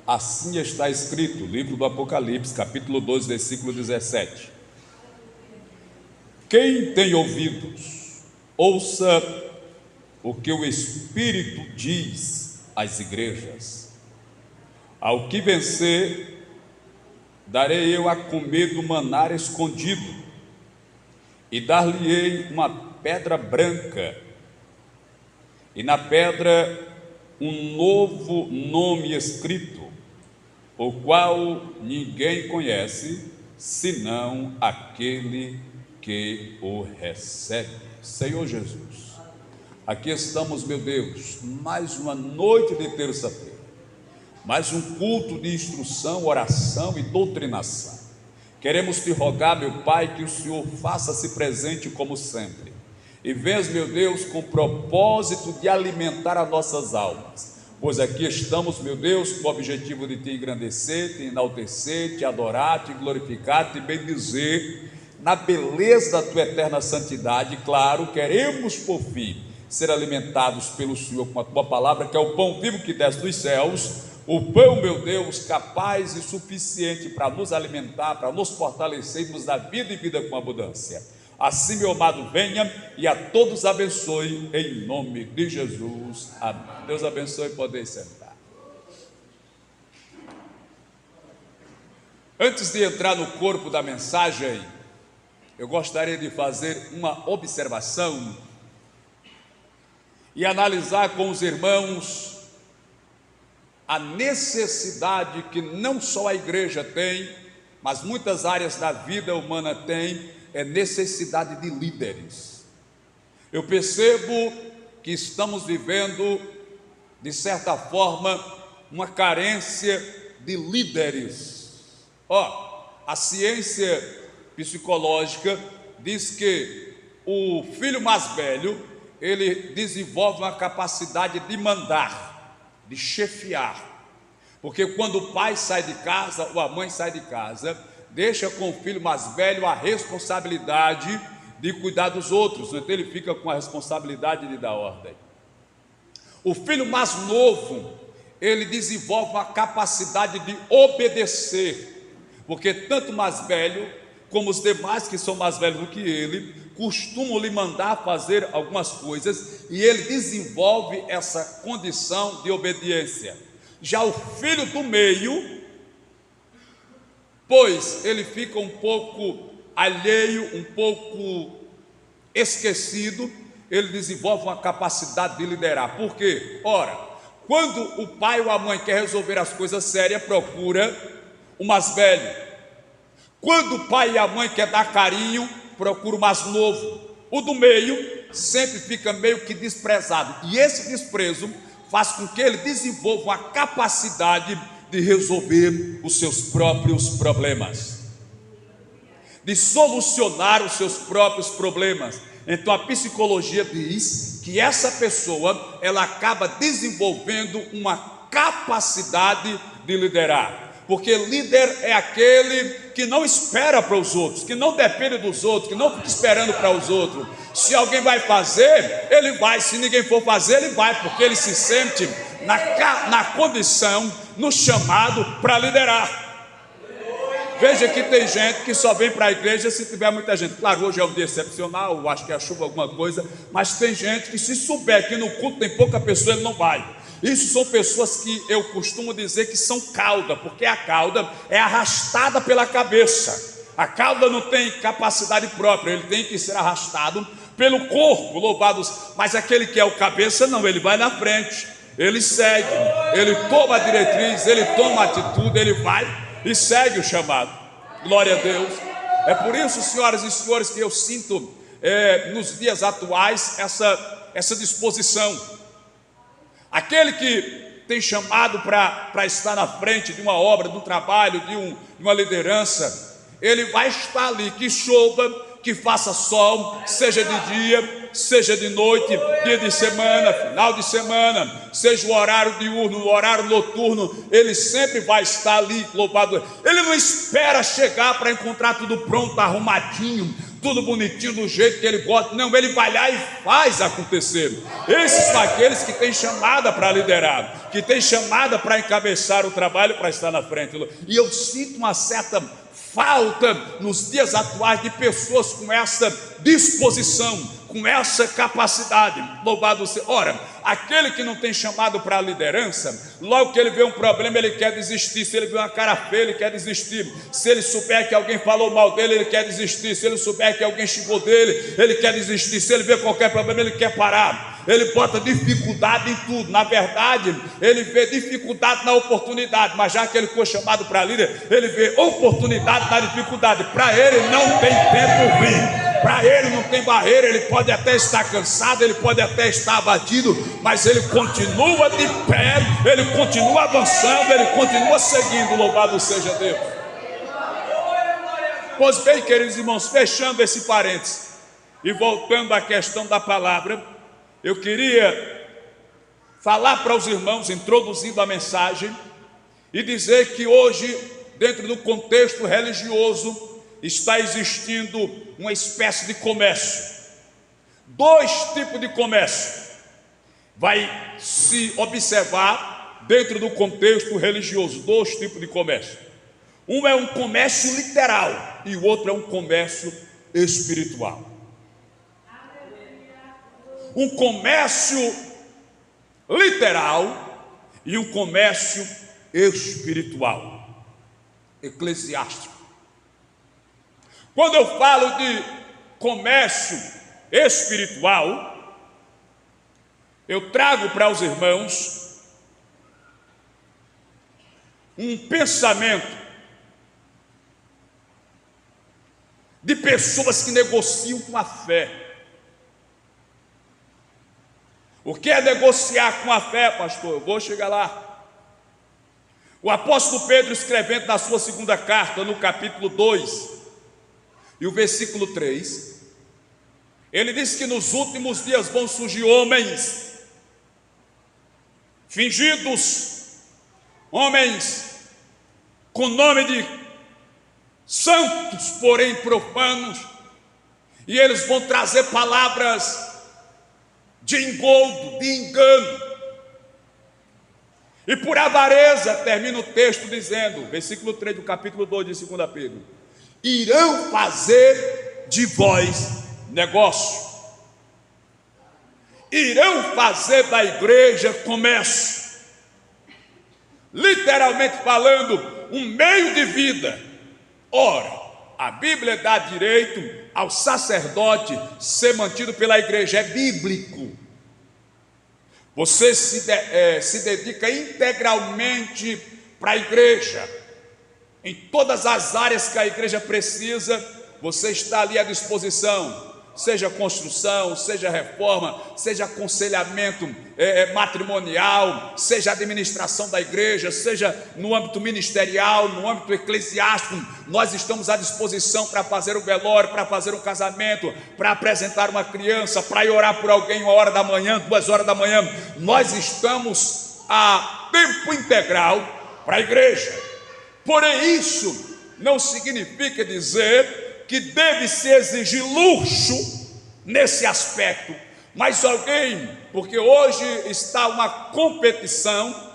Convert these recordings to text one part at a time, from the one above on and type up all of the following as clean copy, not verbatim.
Assim está escrito, livro do Apocalipse, capítulo 2, versículo 17. Quem tem ouvidos, ouça o que o Espírito diz às igrejas. Ao que vencer, darei eu a comer do maná escondido, e dar-lhe-ei uma pedra branca, e na pedra um novo nome escrito, o qual ninguém conhece, senão aquele que o recebe. Senhor Jesus, aqui estamos, meu Deus, mais uma noite de terça-feira, mais um culto de instrução, oração e doutrinação. Queremos te rogar, meu Pai, que o Senhor faça-se presente como sempre, e venhas, meu Deus, com o propósito de alimentar as nossas almas, pois aqui estamos, meu Deus, com o objetivo de te engrandecer, te enaltecer, te adorar, te glorificar, te bendizer, na beleza da tua eterna santidade. Claro, queremos por fim ser alimentados pelo Senhor com a tua palavra, que é o pão vivo que desce dos céus, o pão, meu Deus, capaz e suficiente para nos alimentar, para nos fortalecer e nos dar vida e vida com abundância. Assim, meu amado, venha e a todos abençoe, em nome de Jesus. Amém. Deus abençoe, podem sentar. Antes de entrar no corpo da mensagem, eu gostaria de fazer uma observação e analisar com os irmãos a necessidade que não só a igreja tem, mas muitas áreas da vida humana tem, é necessidade de líderes. Eu percebo que estamos vivendo, de certa forma, uma carência de líderes. A ciência psicológica diz que o filho mais velho, ele desenvolve uma capacidade de mandar, de chefiar, porque quando o pai sai de casa ou a mãe sai de casa, deixa com o filho mais velho a responsabilidade de cuidar dos outros, então ele fica com a responsabilidade de dar ordem. O filho mais novo, ele desenvolve uma capacidade de obedecer, porque tanto o mais velho como os demais que são mais velhos do que ele costumam lhe mandar fazer algumas coisas, e ele desenvolve essa condição de obediência. Já o filho do meio, pois ele fica um pouco alheio, um pouco esquecido, ele desenvolve uma capacidade de liderar. Por quê? Ora, quando o pai ou a mãe quer resolver as coisas sérias, procura o mais velho. Quando o pai e a mãe quer dar carinho, procura o mais novo. O do meio sempre fica meio que desprezado, e esse desprezo faz com que ele desenvolva uma capacidade de resolver os seus próprios problemas, de solucionar os seus próprios problemas. Então a psicologia diz que essa pessoa, ela acaba desenvolvendo uma capacidade de liderar, porque líder é aquele que não espera para os outros, que não depende dos outros, que não fica esperando para os outros. Se alguém vai fazer, ele vai. Se ninguém for fazer, ele vai, porque ele se sente na condição, no chamado para liderar. Veja que tem gente que só vem para a igreja se tiver muita gente. Claro, hoje é um dia excepcional, eu acho que é a chuva, alguma coisa, mas tem gente que, se souber que no culto tem pouca pessoa, ele não vai. Isso são pessoas que eu costumo dizer que são cauda, porque a cauda é arrastada pela cabeça. A cauda não tem capacidade própria, ele tem que ser arrastado pelo corpo, louvados. Mas aquele que é o cabeça, não, ele vai na frente, ele segue, ele toma a diretriz, ele toma a atitude, ele vai e segue o chamado. Glória a Deus. É por isso, senhoras e senhores, que eu sinto nos dias atuais essa disposição. Aquele que tem chamado para estar na frente de uma obra, de um trabalho, de uma liderança, ele vai estar ali, que chova, que faça sol, seja de dia, seja de noite, dia de semana, final de semana, seja o horário diurno, o horário noturno, ele sempre vai estar ali, louvado. Ele não espera chegar para encontrar tudo pronto, arrumadinho, tudo bonitinho, do jeito que ele gosta. Não, ele vai lá e faz acontecer. Esses são aqueles que têm chamada para liderar, que têm chamada para encabeçar o trabalho, para estar na frente. E eu sinto uma certa falta nos dias atuais de pessoas com essa disposição, com essa capacidade. Louvado seja. Ora, aquele que não tem chamado para a liderança, logo que ele vê um problema, ele quer desistir. Se ele vê uma cara feia, ele quer desistir. Se ele souber que alguém falou mal dele, ele quer desistir. Se ele souber que alguém xingou dele, ele quer desistir. Se ele vê qualquer problema, ele quer parar. Ele bota dificuldade em tudo. Na verdade, ele vê dificuldade na oportunidade, mas já que ele foi chamado para líder, ele vê oportunidade na dificuldade. Para ele não tem tempo ruim. Para ele não tem barreira. Ele pode até estar cansado, ele pode até estar abatido, mas ele continua de pé, ele continua avançando, ele continua seguindo. Louvado seja Deus. Pois bem, queridos irmãos, fechando esse parênteses e voltando à questão da palavra, eu queria falar para os irmãos, introduzindo a mensagem, e dizer que hoje, dentro do contexto religioso, está existindo uma espécie de comércio. Dois tipos de comércio vai se observar dentro do contexto religioso. Dois tipos de comércio. Um é um comércio literal e o outro é um comércio espiritual. Um comércio literal e um comércio espiritual, eclesiástico. Quando eu falo de comércio espiritual, eu trago para os irmãos um pensamento de pessoas que negociam com a fé. O que é negociar com a fé, pastor? Eu vou chegar lá. O apóstolo Pedro, escrevendo na sua segunda carta, no capítulo 2, e o versículo 3, ele diz que nos últimos dias vão surgir homens fingidos, homens com nome de santos, porém profanos, e eles vão trazer palavras de engodo, de engano, e por avareza, termina o texto dizendo, versículo 3 do capítulo 2 de 2 Pedro, irão fazer de vós negócio, irão fazer da igreja comércio, literalmente falando, um meio de vida. Ora, a Bíblia dá direito ao sacerdote ser mantido pela igreja, é bíblico. Você se dedica integralmente para a igreja, em todas as áreas que a igreja precisa, você está ali à disposição, seja construção, seja reforma, seja aconselhamento matrimonial, seja administração da igreja, seja no âmbito ministerial, no âmbito eclesiástico. Nós estamos à disposição para fazer o velório, para fazer um casamento, para apresentar uma criança, para ir orar por alguém 1 da manhã, 2 da manhã. Nós estamos a tempo integral para a igreja. Porém, isso não significa dizer que deve se exigir luxo nesse aspecto, mas alguém, porque hoje está uma competição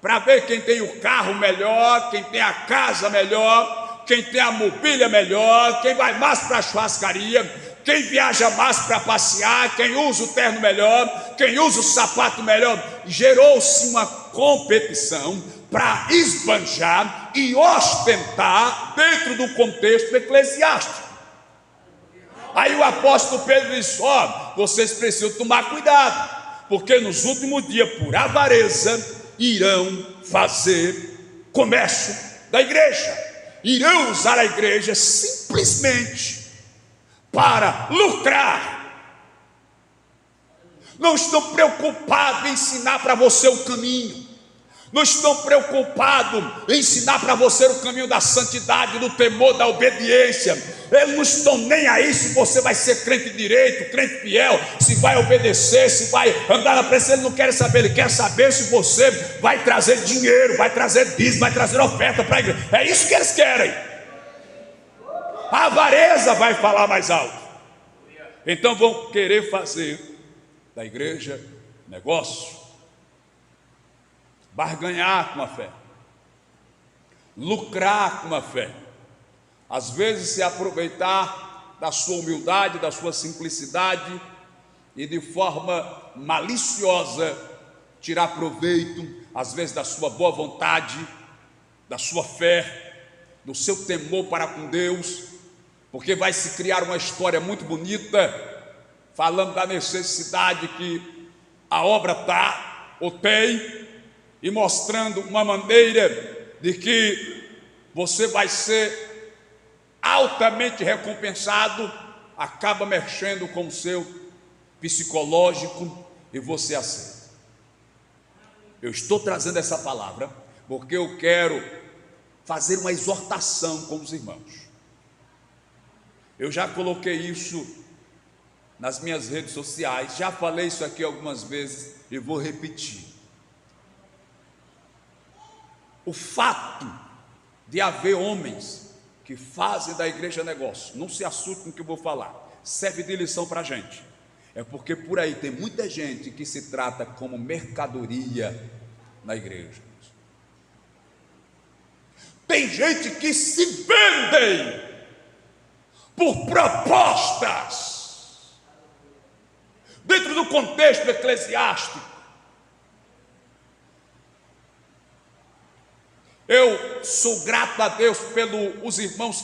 para ver quem tem o carro melhor, quem tem a casa melhor, quem tem a mobília melhor, quem vai mais para a churrascaria, quem viaja mais para passear, quem usa o terno melhor, quem usa o sapato melhor. Gerou-se uma competição para esbanjar e ostentar dentro do contexto eclesiástico. Aí o apóstolo Pedro diz: vocês precisam tomar cuidado, porque nos últimos dias, por avareza, irão fazer comércio da igreja, irão usar a igreja simplesmente para lucrar. Não estão preocupados em ensinar para você o caminho, não estão preocupados em ensinar para você o caminho da santidade, do temor, da obediência. Eles não estão nem aí se você vai ser crente direito, crente fiel, se vai obedecer, se vai andar na presença. Ele não quer saber, ele quer saber se você vai trazer dinheiro, vai trazer dízimo, vai trazer oferta para a igreja. É isso que eles querem. A avareza vai falar mais alto. Então vão querer fazer da igreja negócio, barganhar com a fé, lucrar com a fé, às vezes se aproveitar da sua humildade, da sua simplicidade e de forma maliciosa tirar proveito, às vezes da sua boa vontade, da sua fé, do seu temor para com Deus, porque vai se criar uma história muito bonita, falando da necessidade que a obra está ou tem, e mostrando uma maneira de que você vai ser altamente recompensado, acaba mexendo com o seu psicológico e você aceita. Eu estou trazendo essa palavra porque eu quero fazer uma exortação com os irmãos. Eu já coloquei isso nas minhas redes sociais, já falei isso aqui algumas vezes e vou repetir. O fato de haver homens que fazem da igreja negócio, não se assuste com o que eu vou falar, serve de lição para a gente. É porque por aí tem muita gente que se trata como mercadoria na igreja. Tem gente que se vende por propostas dentro do contexto eclesiástico. Eu sou grato a Deus pelos irmãos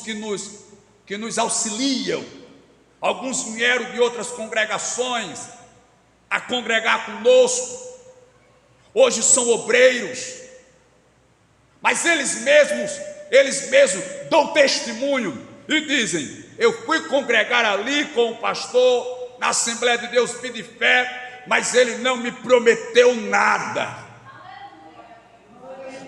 que nos auxiliam. Alguns vieram de outras congregações a congregar conosco. Hoje são obreiros, mas eles mesmos dão testemunho e dizem: eu fui congregar ali com o pastor na Assembleia de Deus Vida e Fé, mas ele não me prometeu nada.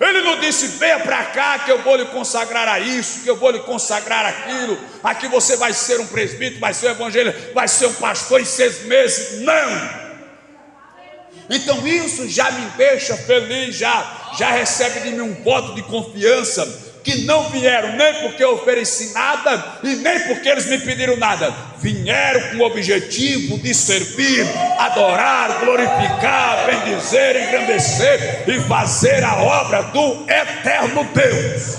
Ele não disse: venha para cá que eu vou lhe consagrar a isso, que eu vou lhe consagrar aquilo, aqui você vai ser um presbítero, vai ser um evangelho, vai ser um pastor em 6 meses. Não! Então isso já me deixa feliz, já recebe de mim um voto de confiança, que não vieram nem porque eu ofereci nada e nem porque eles me pediram nada. Vieram com o objetivo de servir, adorar, glorificar, bendizer, engrandecer e fazer a obra do eterno Deus.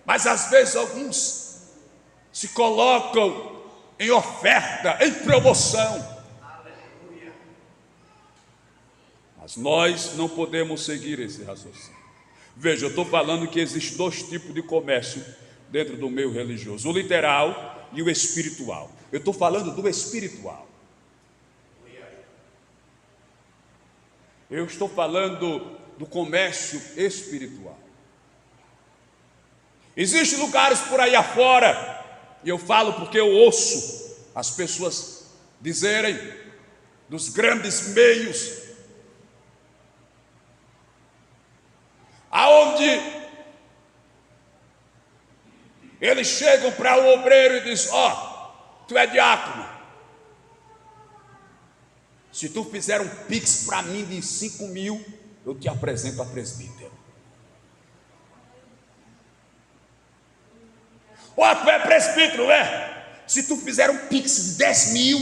Mas às vezes alguns se colocam em oferta, em promoção. Mas nós não podemos seguir esse raciocínio. Veja, eu estou falando que existem 2 tipos de comércio dentro do meio religioso: o literal e o espiritual. Eu estou falando do espiritual. Eu estou falando do comércio espiritual. Existem lugares por aí afora, e eu falo porque eu ouço as pessoas dizerem dos grandes meios, aonde eles chegam para o obreiro e dizem: tu é diácono, se tu fizer um pix para mim de 5 mil, eu te apresento a presbítero. Tu é presbítero, se tu fizer um pix de 10 mil,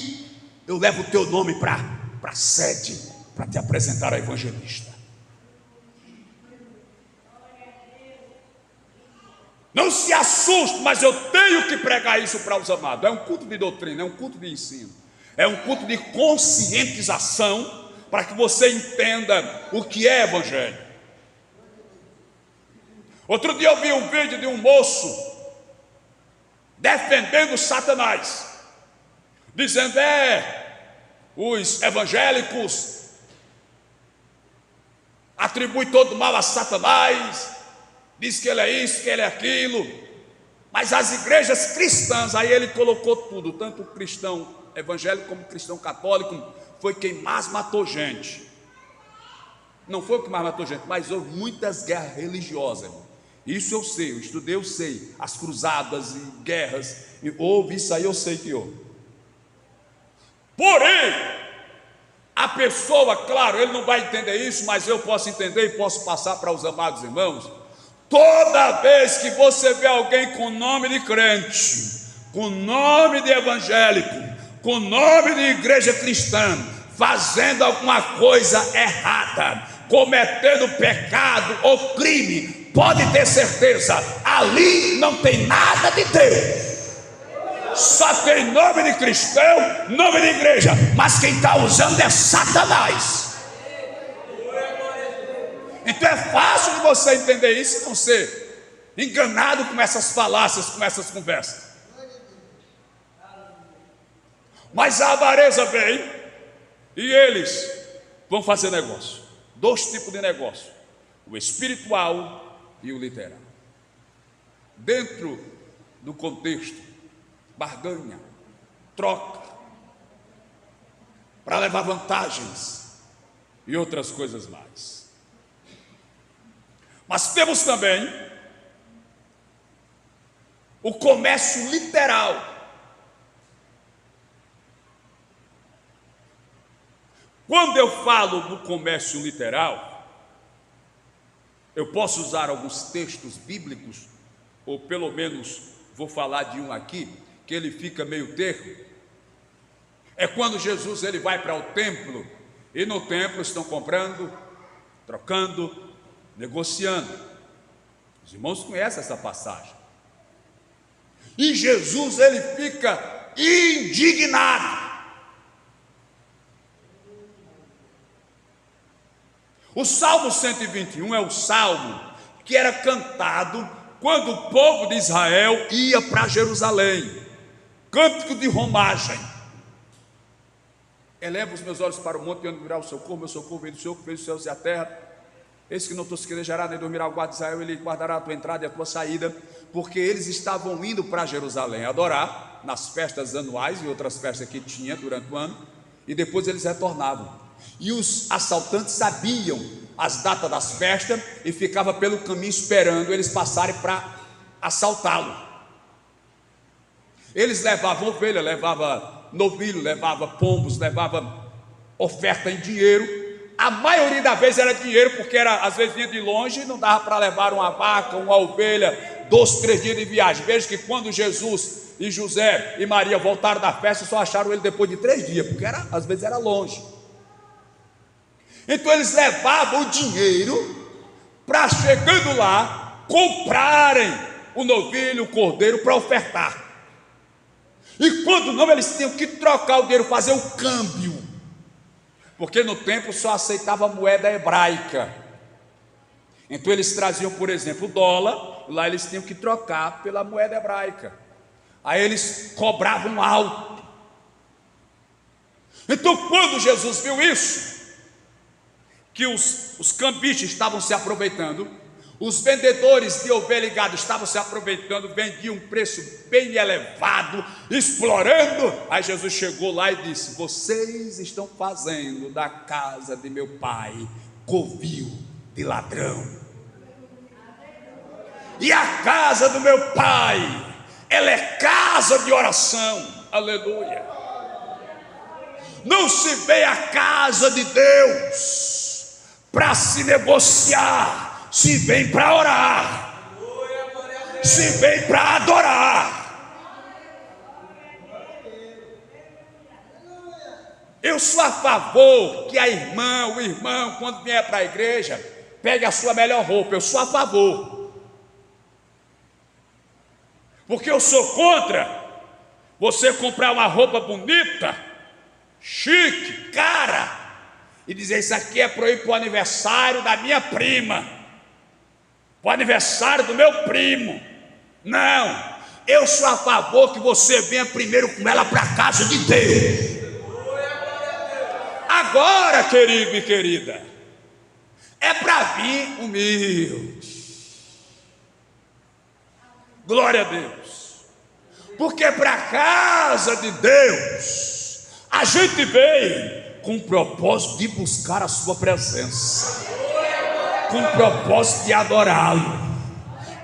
eu levo o teu nome para a sede, para te apresentar a evangelista. Não se assuste, mas eu tenho que pregar isso para os amados. É um culto de doutrina, é um culto de ensino, é um culto de conscientização, para que você entenda o que é evangelho. Outro dia eu vi um vídeo de um moço defendendo Satanás, dizendo: os evangélicos atribuem todo o mal a Satanás, diz que ele é isso, que ele é aquilo, mas as igrejas cristãs, aí ele colocou tudo, tanto o cristão evangélico como o cristão católico, foi quem mais matou gente. Não foi o que mais matou gente, mas houve muitas guerras religiosas, irmão. Isso eu sei, eu estudei, eu sei, as cruzadas e guerras, e houve isso aí, eu sei que houve. Porém, a pessoa, claro, ele não vai entender isso, mas eu posso entender e posso passar para os amados irmãos. Toda vez que você vê alguém com nome de crente com nome de evangélico, com nome de igreja cristã, fazendo alguma coisa errada, cometendo pecado ou crime, pode ter certeza, ali não tem nada de Deus. Só tem nome de cristão, nome de igreja, mas quem está usando é Satanás. Então é fácil de você entender isso e não ser enganado com essas falácias, com essas conversas. Mas a avareza vem e eles vão fazer negócio. 2 tipos de negócio: o espiritual e o literal. Dentro do contexto, barganha, troca, para levar vantagens e outras coisas mais. Mas temos também o comércio literal. Quando eu falo do comércio literal, eu posso usar alguns textos bíblicos, ou pelo menos vou falar de um aqui, que ele fica meio termo. É quando Jesus ele vai para o templo, e no templo estão comprando, trocando, negociando. Os irmãos conhecem essa passagem. E Jesus ele fica indignado. O Salmo 121 é o salmo que era cantado quando o povo de Israel ia para Jerusalém. Cântico de romagem. Eleva os meus olhos para o monte, e onde virá o socorro, meu socorro vem do Senhor, que fez os céus e a terra. Eis que não tosquerejará, nem dormirá o guarda de Israel, ele guardará a tua entrada e a tua saída, porque eles estavam indo para Jerusalém adorar, nas festas anuais e outras festas que tinha durante o ano, e depois eles retornavam. E os assaltantes sabiam as datas das festas e ficavam pelo caminho esperando eles passarem para assaltá-lo. Eles levavam ovelha, levavam novilho, levavam pombos, levavam oferta em dinheiro. A maioria das vezes era dinheiro, porque às vezes vinha de longe e não dava para levar uma vaca, uma ovelha, 2, 3 dias de viagem. Veja que quando Jesus e José e Maria voltaram da festa, só acharam ele depois de 3 dias, porque às vezes era longe. Então eles levavam o dinheiro para, chegando lá, comprarem o novilho, o cordeiro para ofertar. E quando não, eles tinham que trocar o dinheiro, fazer o câmbio, porque no templo só aceitava moeda hebraica. Então eles traziam, por exemplo, o dólar, lá eles tinham que trocar pela moeda hebraica. Aí eles cobravam alto. Então quando Jesus viu isso, que os cambistas estavam se aproveitando, os vendedores de ovelha e gado estavam se aproveitando, vendiam um preço bem elevado, explorando. Aí Jesus chegou lá e disse: vocês estão fazendo da casa de meu pai covil de ladrão, e a casa do meu pai, ela é casa de oração. Aleluia. Não se vê a casa de Deus para se negociar, se vem para orar, se vem para adorar. Eu sou a favor que a irmã, o irmão, quando vier para a igreja, pegue a sua melhor roupa. Eu sou a favor, porque eu sou contra você comprar uma roupa bonita, chique, cara, e dizer: isso aqui é para eu ir para o aniversário da minha prima, para o aniversário do meu primo. Não, eu sou a favor que você venha primeiro com ela para a casa de Deus. Agora, querido e querida, é para vir humilde. Glória a Deus. Porque para a casa de Deus a gente veio com o propósito de buscar a sua presença, com o propósito de adorá-lo,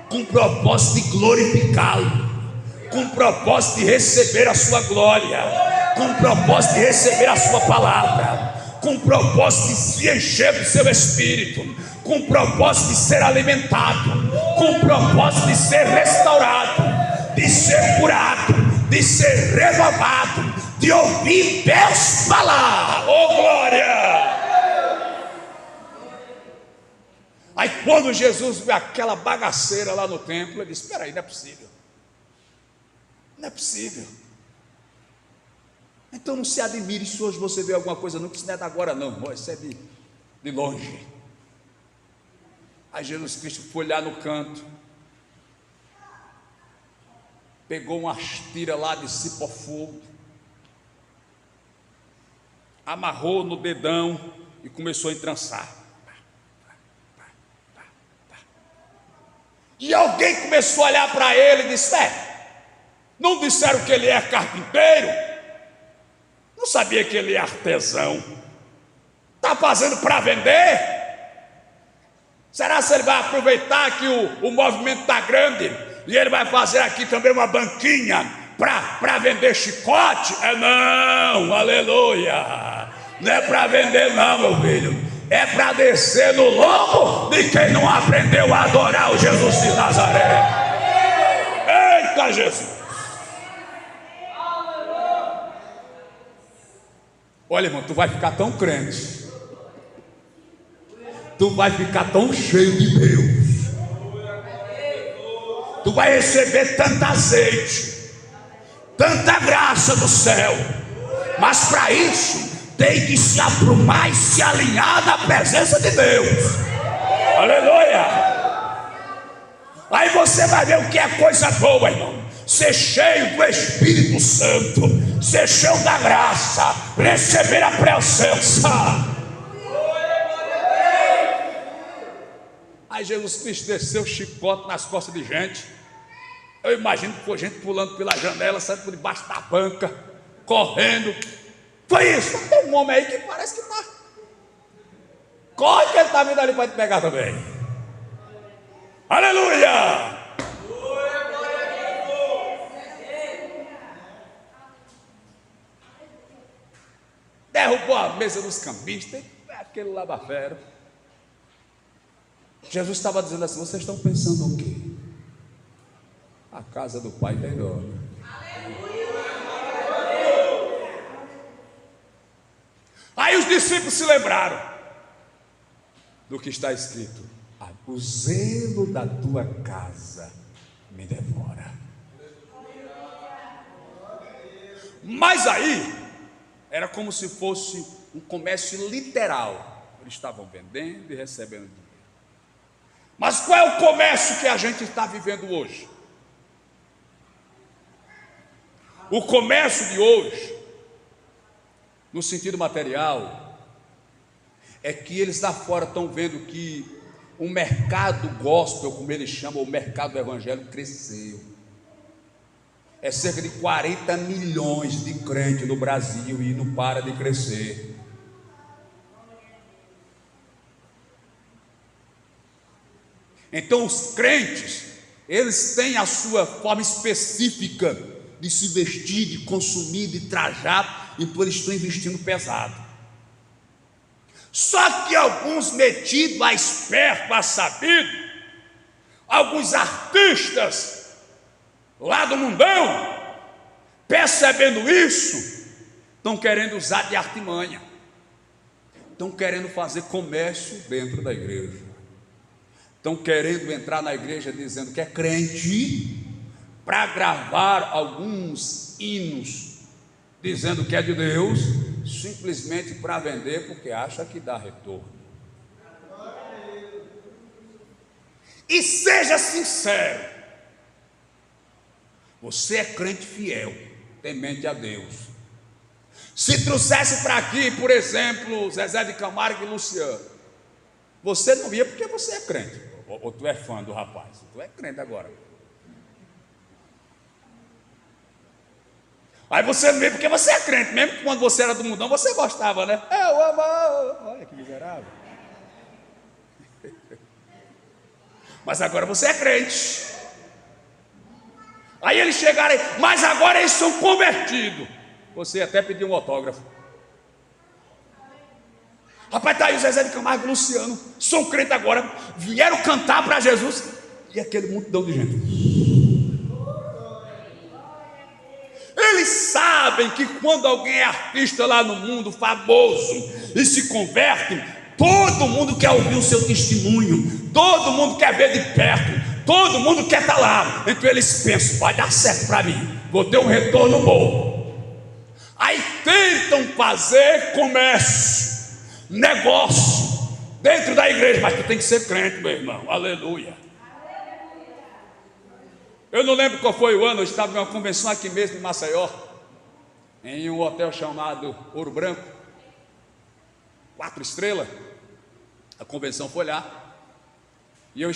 com o propósito de glorificá-lo, com o propósito de receber a sua glória, com o propósito de receber a sua palavra, com o propósito de se encher do seu espírito, com o propósito de ser alimentado, com o propósito de ser restaurado, de ser curado, de ser renovado, de ouvir Deus falar. Oh, glória! Aí quando Jesus viu aquela bagaceira lá no templo, ele disse: espera aí, não é possível. Não é possível. Então não se admire se hoje você vê alguma coisa, não, que isso não é da agora não, isso é de longe. Aí Jesus Cristo foi lá no canto, pegou uma tira lá de cipó-fogo, amarrou no dedão e começou a entrançar. E alguém começou a olhar para ele e disse: não disseram que ele é carpinteiro? Não sabia que ele é artesão? Está fazendo para vender? Será que ele vai aproveitar que o movimento está grande e ele vai fazer aqui também uma banquinha para vender chicote? Não, aleluia. Não é para vender não, meu filho. É para descer no lombo de quem não aprendeu a adorar o Jesus de Nazaré. Eita, Jesus! Olha, irmão, tu vai ficar tão crente, tu vai ficar tão cheio de Deus, tu vai receber tanta azeite, tanta graça do céu, mas para isso tem que se aprumar e se alinhar na presença de Deus. Aleluia! Aí você vai ver o que é coisa boa, irmão. Ser cheio do Espírito Santo, ser cheio da graça, receber a presença. Aí Jesus Cristo desceu o chicote nas costas de gente. Eu imagino que foi gente pulando pela janela, saindo por debaixo da banca, correndo. Foi isso. Tem um homem aí que parece que está. Corre que ele está vindo ali para te pegar também. Aleluia! Derrubou a mesa dos cambistas, aquele lava-fero. Jesus estava dizendo assim: vocês estão pensando o quê? A casa do Pai é enorme. Aí os discípulos se lembraram do que está escrito: o zelo da tua casa me devora. Mas aí era como se fosse um comércio literal. Eles estavam vendendo e recebendo dinheiro. Mas qual é o comércio que a gente está vivendo hoje? O comércio de hoje, no sentido material, é que eles lá fora estão vendo que o mercado gospel, como eles chamam, o mercado evangélico, cresceu. É cerca de 40 milhões de crentes no Brasil e não para de crescer. Então os crentes, eles têm a sua forma específica de se vestir, de consumir, de trajar, então eles estão investindo pesado. Só que alguns metidos a esperto, a sabido, alguns artistas lá do mundão, percebendo isso, estão querendo usar de artimanha, estão querendo fazer comércio dentro da igreja, estão querendo entrar na igreja dizendo que é crente, para gravar alguns hinos dizendo que é de Deus, simplesmente para vender, porque acha que dá retorno. E seja sincero, você é crente fiel, temente a Deus. Se trouxesse para aqui, por exemplo, Zezé de Camargo e Luciano, você não ia porque você é crente, ou tu é fã do rapaz, tu é crente agora. Aí você não ia porque você é crente, mesmo que quando você era do mundão, você gostava, né? Eu amo, olha que miserável. Mas agora você é crente. Aí eles chegaram aí, mas agora eles são convertidos. Você até pediu um autógrafo. Rapaz, está aí o Zezé de Camargo e o Luciano, são crentes agora, vieram cantar para Jesus. E aquele multidão de gente. sabem que quando alguém é artista lá no mundo, famoso, e se converte, todo mundo quer ouvir o seu testemunho, todo mundo quer ver de perto, todo mundo quer estar lá. Então eles pensam, vai dar certo para mim, vou ter um retorno bom. Aí tentam fazer comércio, negócio dentro da igreja, mas tu tem que ser crente, meu irmão, aleluia. Eu não lembro qual foi o ano, eu estava em uma convenção aqui mesmo em Maceió, em um hotel chamado Ouro Branco, 4 estrelas. A convenção foi lá, e eu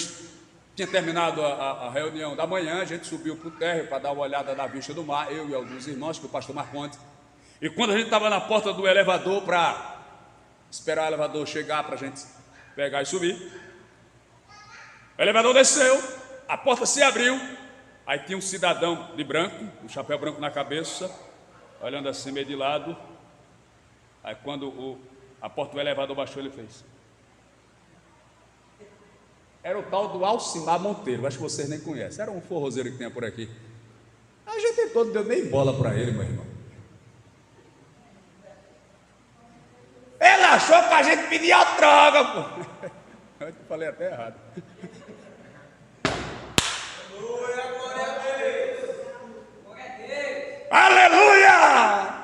tinha terminado a reunião da manhã. A gente subiu para o térreo para dar uma olhada na vista do mar, eu e alguns irmãos, que o pastor Marconte. E quando a gente estava na porta do elevador para esperar o elevador chegar para a gente pegar e subir, o elevador desceu, a porta se abriu, aí tinha um cidadão de branco, um chapéu branco na cabeça, olhando assim meio de lado. Aí quando a porta do elevador baixou, ele fez. Era o tal do Alcimar Monteiro, acho que vocês nem conhecem, era um forrozeiro que tinha por aqui. A gente todo deu nem bola para ele, meu irmão. Ele achou que a gente pedia droga, pô. Eu falei até errado. Aleluia!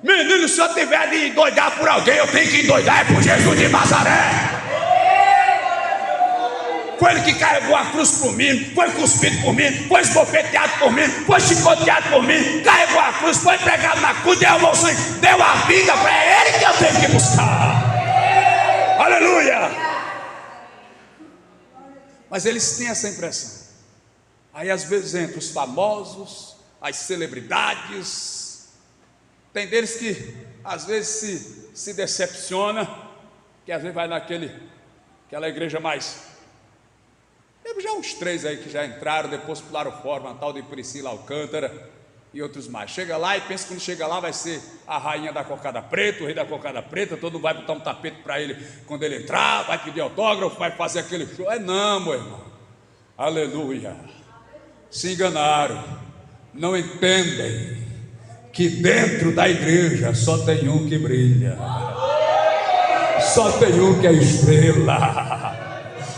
Menino, se eu tiver de endoidar por alguém, eu tenho que endoidar é por Jesus de Nazaré. Foi ele que carregou a cruz por mim, foi cuspido por mim, foi esbofeteado por mim, foi chicoteado por mim, carregou a cruz, foi pregado na cruz, deu a vida, é ele que eu tenho que buscar. Aleluia! Mas eles têm essa impressão. Aí às vezes entre os famosos, as celebridades, tem deles que às vezes se decepciona, que às vezes vai aquela igreja mais. Teve já uns 3 aí que já entraram, depois pularam fora, uma tal de Priscila Alcântara e outros mais. Chega lá e pensa que quando chega lá vai ser a rainha da cocada preta, o rei da cocada preta, todo mundo vai botar um tapete para ele quando ele entrar, vai pedir autógrafo, vai fazer aquele show. Não, meu irmão. Aleluia. Se enganaram, não entendem que dentro da igreja só tem um que brilha, só tem um que é estrela,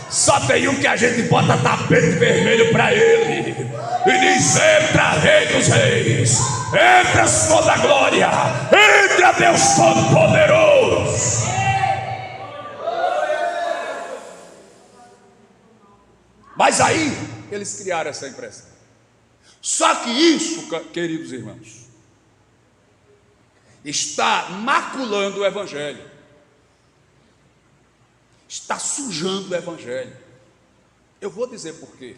só tem um que a gente bota tapete vermelho para ele e diz: entra, Rei dos Reis, entra, Senhor da Glória, entra, Deus Todo-Poderoso. Mas aí eles criaram essa impressão. Só que isso, queridos irmãos, está maculando o Evangelho, está sujando o Evangelho. Eu vou dizer por quê.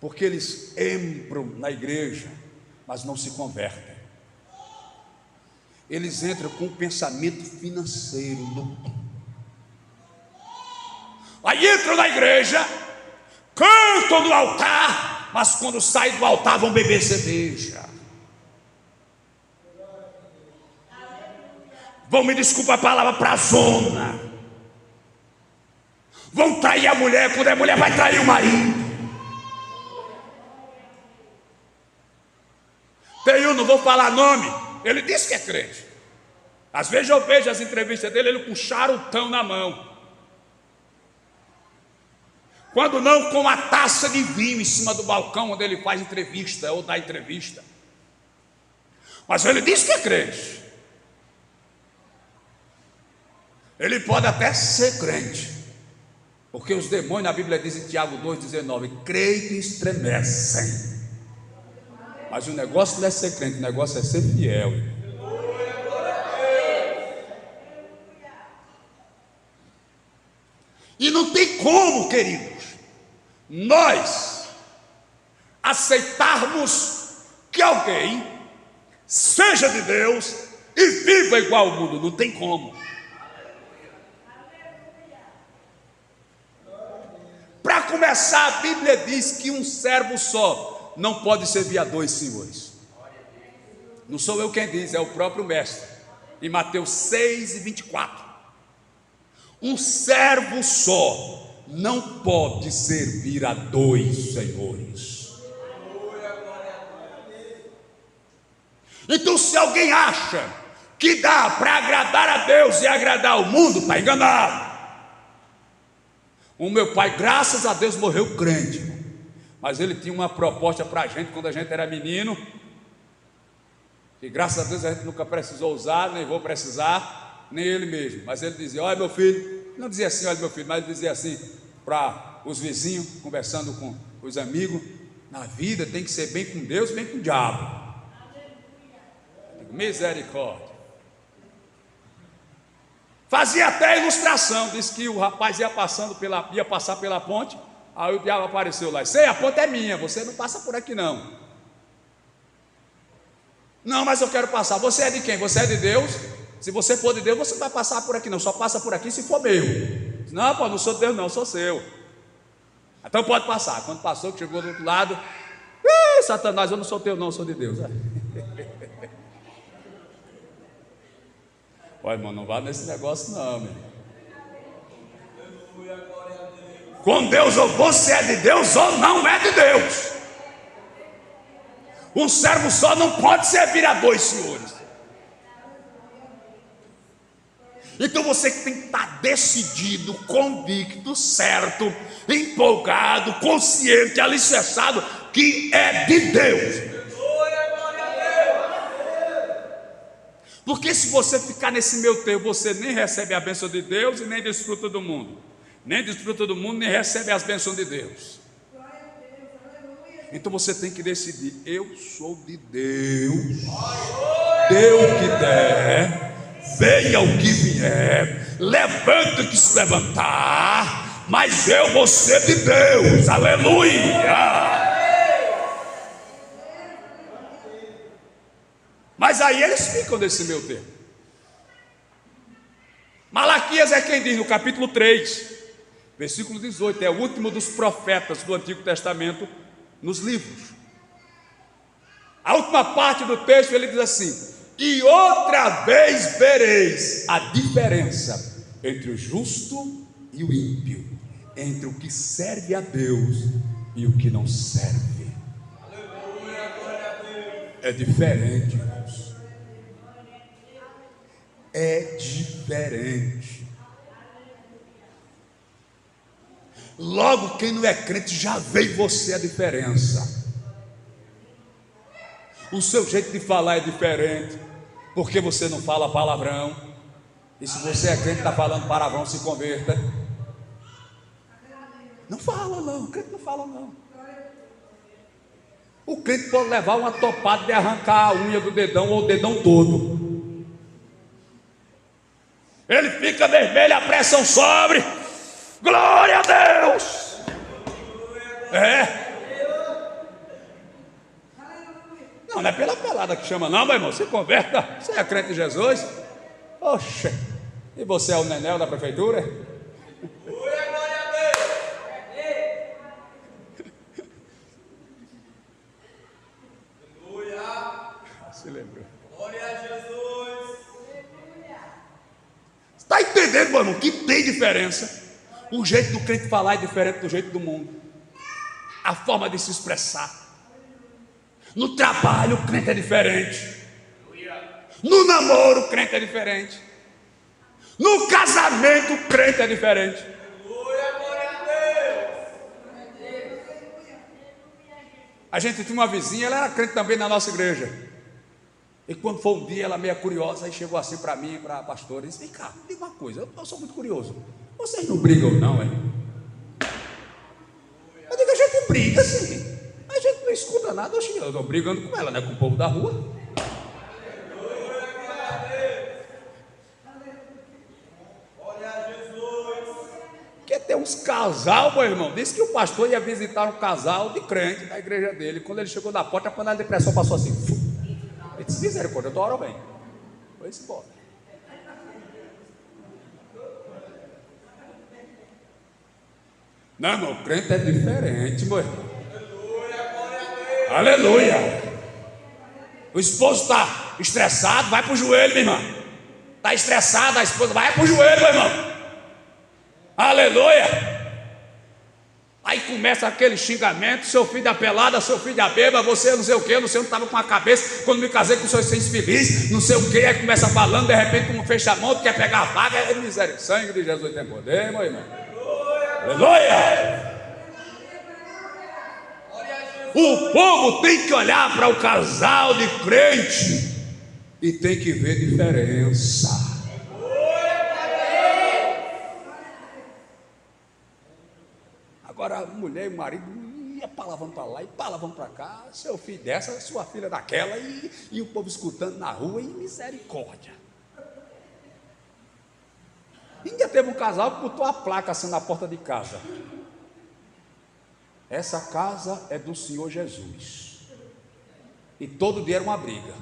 Porque eles entram na igreja, mas não se convertem. Eles entram com um pensamento financeiro. Aí entram na igreja, cantam no altar, mas quando saem do altar vão beber cerveja. Vão, me desculpa a palavra, para a zona. Vão trair a mulher quando a mulher vai trair o marido. Tem um, não vou falar nome, ele disse que é crente. Às vezes eu vejo as entrevistas dele, ele com um charutão na mão. Quando não, com uma taça de vinho em cima do balcão onde ele faz entrevista ou dá entrevista. Mas ele disse que é crente. Ele pode até ser crente, porque os demônios, na Bíblia diz em Tiago 2,19, creem e estremecem. Mas o negócio não é ser crente, o negócio é ser fiel. E não tem como, queridos, nós aceitarmos que alguém seja de Deus e viva igual ao mundo. Não tem como. Para começar, a Bíblia diz que um servo só não pode servir a 2 senhores. Não sou eu quem diz, é o próprio mestre, em Mateus 6:24. Um servo só não pode servir a 2 senhores. Então, se alguém acha que dá para agradar a Deus e agradar o mundo, está enganado. O meu pai, graças a Deus, morreu crente, mas ele tinha uma proposta para a gente quando a gente era menino, que graças a Deus a gente nunca precisou usar, nem vou precisar, nem ele mesmo. Mas ele dizia: olha meu filho, não dizia assim, olha meu filho, mas ele dizia assim para os vizinhos, conversando com os amigos: na vida tem que ser bem com Deus, bem com o diabo. Misericórdia. Fazia até ilustração, disse que o rapaz ia passar pela ponte, aí o diabo apareceu lá: sei, a ponte é minha, você não passa por aqui não. Não, mas eu quero passar. Você é de quem? Você é de Deus? Se você for de Deus, você não vai passar por aqui não, só passa por aqui se for meu. Não, pô, não sou de Deus não, sou seu. Então pode passar. Quando passou, que chegou do outro lado: Satanás, eu não sou teu não, eu sou de Deus. Olha, irmão, não vá nesse negócio não, meu. Com Deus, ou você é de Deus ou não é de Deus. Um servo só não pode servir a dois senhores. Então você tem que estar decidido, convicto, certo, empolgado, consciente, alicerçado que é de Deus. Porque se você ficar nesse meio termo, você nem recebe a bênção de Deus e nem desfruta do mundo. Nem desfruta do mundo, nem recebe as bênçãos de Deus. Então você tem que decidir: eu sou de Deus. Dê o que der, venha o que vier, levanta o que se levantar, mas eu vou ser de Deus. Aleluia! Mas aí eles ficam nesse meu termo. Malaquias é quem diz no capítulo 3, versículo 18, é o último dos profetas do Antigo Testamento nos livros. A última parte do texto ele diz assim: e outra vez vereis a diferença entre o justo e o ímpio, entre o que serve a Deus e o que não serve. É diferente, irmãos. É diferente. Logo, quem não é crente já vê em você a diferença. O seu jeito de falar é diferente, porque você não fala palavrão. E se você é crente e está falando palavrão, se converta. Não fala não, o crente não fala não. O crente pode levar uma topada de arrancar a unha do dedão ou o dedão todo. Ele fica vermelho, a pressão sobe. Glória a Deus! Não é pela pelada que chama não, meu irmão. Se converta, você é crente em Jesus. Oxe, e você é o Nenel da prefeitura? Se lembrou. Glória a Jesus. Está entendendo, meu irmão, que tem diferença? O jeito do crente falar é diferente do jeito do mundo. A forma de se expressar. No trabalho o crente é diferente. No namoro o crente é diferente. No casamento o crente é diferente. A gente tinha uma vizinha, ela era crente também na nossa igreja. E quando foi um dia, ela meio curiosa, aí chegou assim para mim, para a pastora, e disse: vem cá, me diga uma coisa, eu sou muito curioso. Vocês não brigam não, é? Eu digo: a gente briga sim. A gente não escuta nada, eu estou brigando com ela, né? Com o povo da rua. Porque tem uns casal, meu irmão, disse que o pastor ia visitar um casal de crente da igreja dele. Quando ele chegou na porta, a panela de pressão passou assim. Ele disse: misericórdia, eu estou orando bem. Foi-se embora. Não, irmão, o crente é diferente, meu irmão. Aleluia. O esposo está estressado, vai para o joelho, minha irmã. Está estressado, a esposa vai para o joelho, meu irmão. Aleluia. Aí começa aquele xingamento: seu filho da pelada, seu filho da beba, você não sei o que, não sei onde estava com a cabeça quando me casei com o senhor infeliz, não sei o que. Aí começa falando, de repente, como fecha a mão, quer pegar a vaga. É miséria, sangue de Jesus tem poder, meu irmão. Aleluia! O povo tem que olhar para o casal de crente e tem que ver diferença. Agora, mulher e marido ia palavrão para lá e palavrão para cá, seu filho dessa, sua filha daquela, e o povo escutando na rua, e misericórdia. Ainda teve um casal que botou a placa assim na porta de casa: essa casa é do Senhor Jesus. E todo dia era uma briga.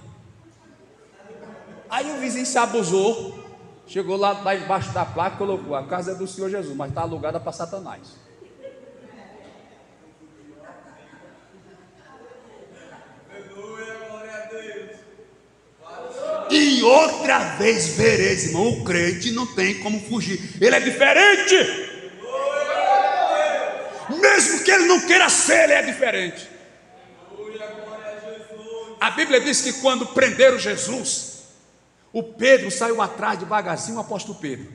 Aí o vizinho se abusou, chegou lá embaixo da placa e colocou: a casa é do Senhor Jesus, mas está alugada para Satanás. E outra vez vereis, irmão, o crente não tem como fugir, ele é diferente. Mesmo que ele não queira ser, ele é diferente. A Bíblia diz que quando prenderam Jesus, o Pedro saiu atrás devagarzinho, o apóstolo Pedro,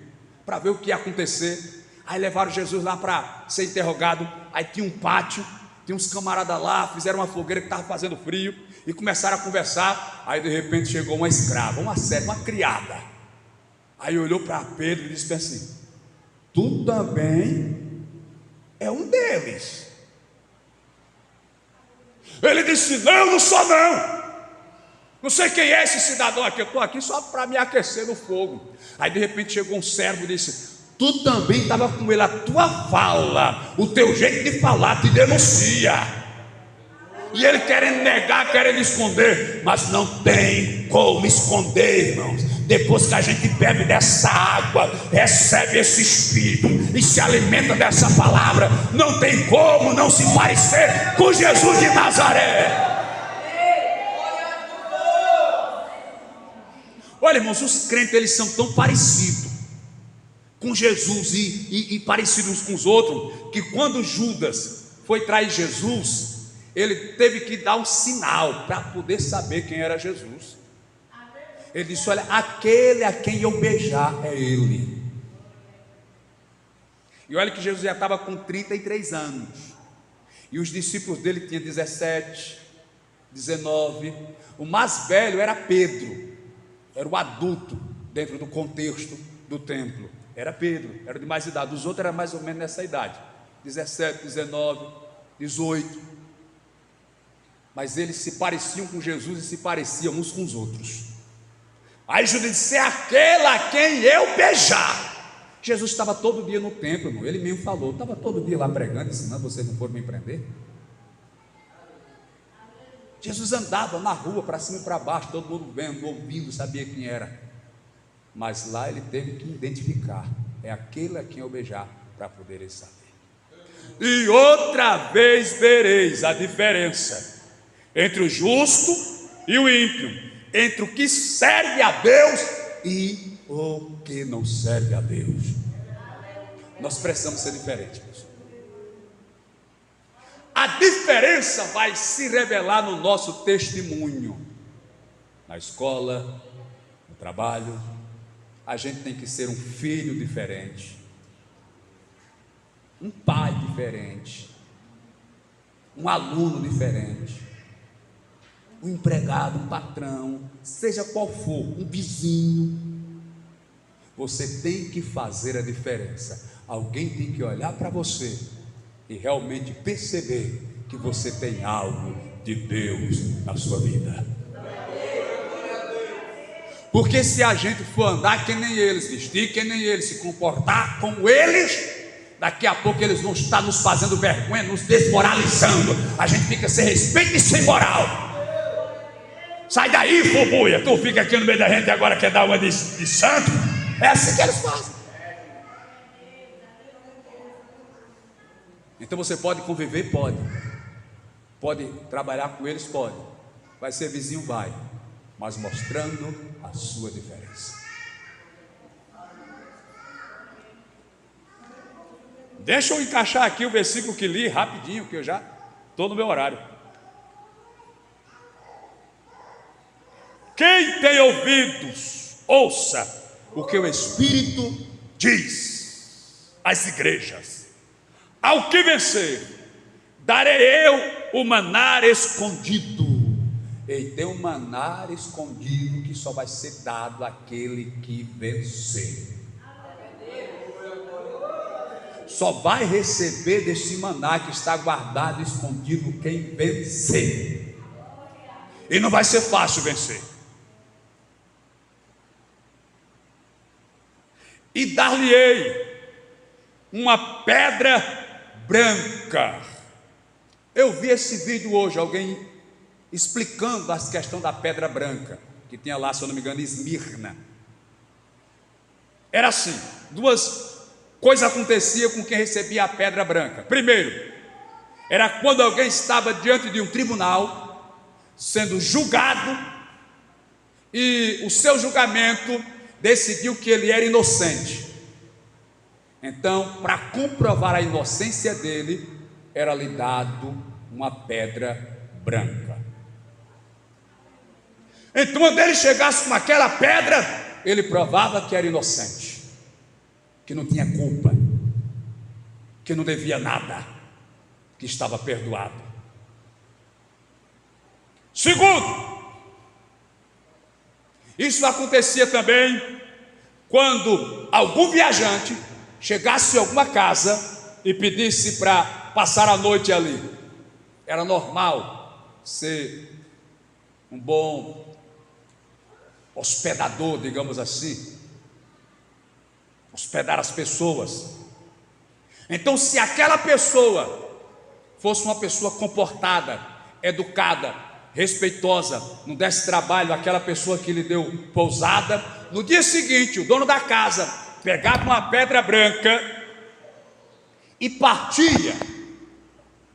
para ver o que ia acontecer. Aí levaram Jesus lá para ser interrogado. Aí tinha um pátio, tinha uns camaradas lá, fizeram uma fogueira que estava fazendo frio e começaram a conversar. Aí de repente chegou uma escrava, uma serva, uma criada. Aí olhou para Pedro e disse assim: tu também é um deles. Ele disse: não, não sou não. Não sei quem é esse cidadão aqui, eu estou aqui só para me aquecer no fogo. Aí de repente chegou um servo e disse: tu também estava com ele, a tua fala, o teu jeito de falar te denuncia. E ele querendo negar, querendo esconder, mas não tem como esconder, irmãos. Depois que a gente bebe dessa água, recebe esse Espírito e se alimenta dessa palavra, não tem como não se parecer com Jesus de Nazaré. Olha, irmãos, os crentes, eles são tão parecidos com Jesus e parecidos uns com os outros, que quando Judas foi trair Jesus, ele teve que dar um sinal para poder saber quem era Jesus. Ele disse: olha, aquele a quem eu beijar é ele. E olha que Jesus já estava com 33 anos, e os discípulos dele tinham 17, 19. O mais velho era Pedro, era o adulto dentro do contexto do templo. Era Pedro, era de mais idade. Os outros eram mais ou menos nessa idade, 17, 19, 18. Mas eles se pareciam com Jesus e se pareciam uns com os outros. Aí Judas disse: é aquele a quem eu beijar. Jesus estava todo dia no templo, irmão. Ele mesmo falou, estava todo dia lá pregando, ensinando: vocês não foram me prender. Jesus andava na rua, para cima e para baixo, todo mundo vendo, ouvindo, sabia quem era. Mas lá ele teve que identificar: é aquele a quem eu beijar, para poder saber. E outra vez vereis a diferença entre o justo e o ímpio, entre o que serve a Deus e o que não serve a Deus. Nós precisamos ser diferentes, pessoal. A diferença vai se revelar no nosso testemunho, na escola, no trabalho. A gente tem que ser um filho diferente, um pai diferente, um aluno diferente, um empregado, um patrão, seja qual for, um vizinho. Você tem que fazer a diferença. Alguém tem que olhar para você e realmente perceber que você tem algo de Deus na sua vida. Porque se a gente for andar que nem eles, vestir que nem eles, se comportar como eles, daqui a pouco eles vão estar nos fazendo vergonha, nos desmoralizando. A gente fica sem respeito e sem moral. Sai daí, fobuia, tu fica aqui no meio da gente e agora quer dar uma de santo. É assim que eles fazem. Então você pode conviver? Pode trabalhar com eles? Pode. Vai ser vizinho? Vai. Mas mostrando a sua diferença. Deixa eu encaixar aqui o versículo que li rapidinho, que eu já estou no meu horário. Quem tem ouvidos, ouça o que o Espírito diz às igrejas. Ao que vencer, darei eu o maná escondido. E tem um maná escondido que só vai ser dado àquele que vencer. Só vai receber desse maná que está guardado, escondido, quem vencer. E não vai ser fácil vencer. E dar-lhe-ei uma pedra branca. Eu vi esse vídeo hoje, alguém explicando a questão da pedra branca, que tinha lá, se eu não me engano, Esmirna. Era assim, duas coisas aconteciam com quem recebia a pedra branca. Primeiro, era quando alguém estava diante de um tribunal, sendo julgado, e o seu julgamento decidiu que ele era inocente. Então, para comprovar a inocência dele, era-lhe dado uma pedra branca. Então, quando ele chegasse com aquela pedra, ele provava que era inocente, que não tinha culpa, que não devia nada, que estava perdoado. Segundo, isso acontecia também quando algum viajante chegasse em alguma casa e pedisse para passar a noite ali. Era normal ser um bom hospedador, digamos assim, hospedar as pessoas. Então, se aquela pessoa fosse uma pessoa comportada, educada, respeitosa, não desse trabalho àquela pessoa que lhe deu pousada, no dia seguinte, o dono da casa pegava uma pedra branca e partia,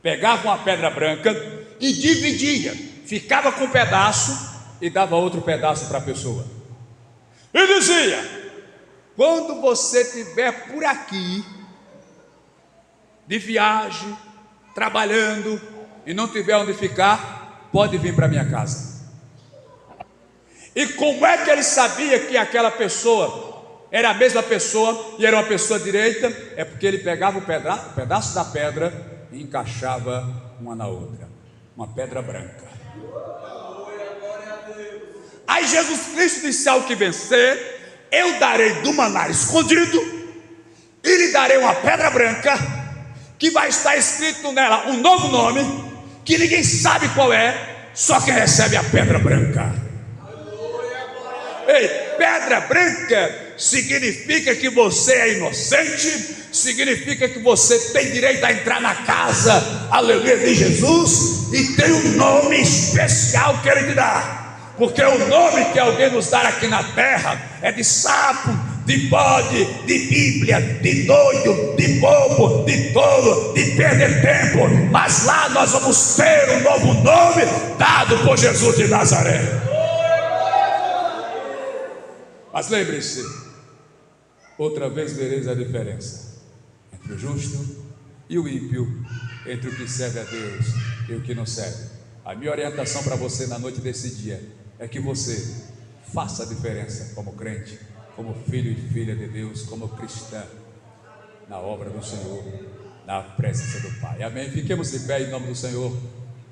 pegava uma pedra branca e dividia, ficava com um pedaço e dava outro pedaço para a pessoa, e dizia: quando você estiver por aqui, de viagem, trabalhando, e não tiver onde ficar, pode vir para minha casa. E como é que ele sabia que aquela pessoa era a mesma pessoa e era uma pessoa direita? É porque ele pegava o pedaço da pedra e encaixava uma na outra, uma pedra branca. Aí Jesus Cristo disse: ao que vencer, eu darei do maná escondido e lhe darei uma pedra branca, que vai estar escrito nela um novo nome, que ninguém sabe qual é, só quem recebe a pedra branca. Ei, pedra branca significa que você é inocente, significa que você tem direito a entrar na casa, aleluia, de Jesus, e tem um nome especial que ele te dá, porque o nome que alguém nos dá aqui na terra é de sapo, de bode, de Bíblia, de doido, de bobo, de tolo, de perder tempo, mas lá nós vamos ter um novo nome dado por Jesus de Nazaré. Mas lembre-se, outra vez vereis a diferença entre o justo e o ímpio, entre o que serve a Deus e o que não serve. A minha orientação para você na noite desse dia é que você faça a diferença como crente, como filho e filha de Deus, como cristã, na obra do Senhor, na presença do Pai. Amém? Fiquemos de pé em nome do Senhor.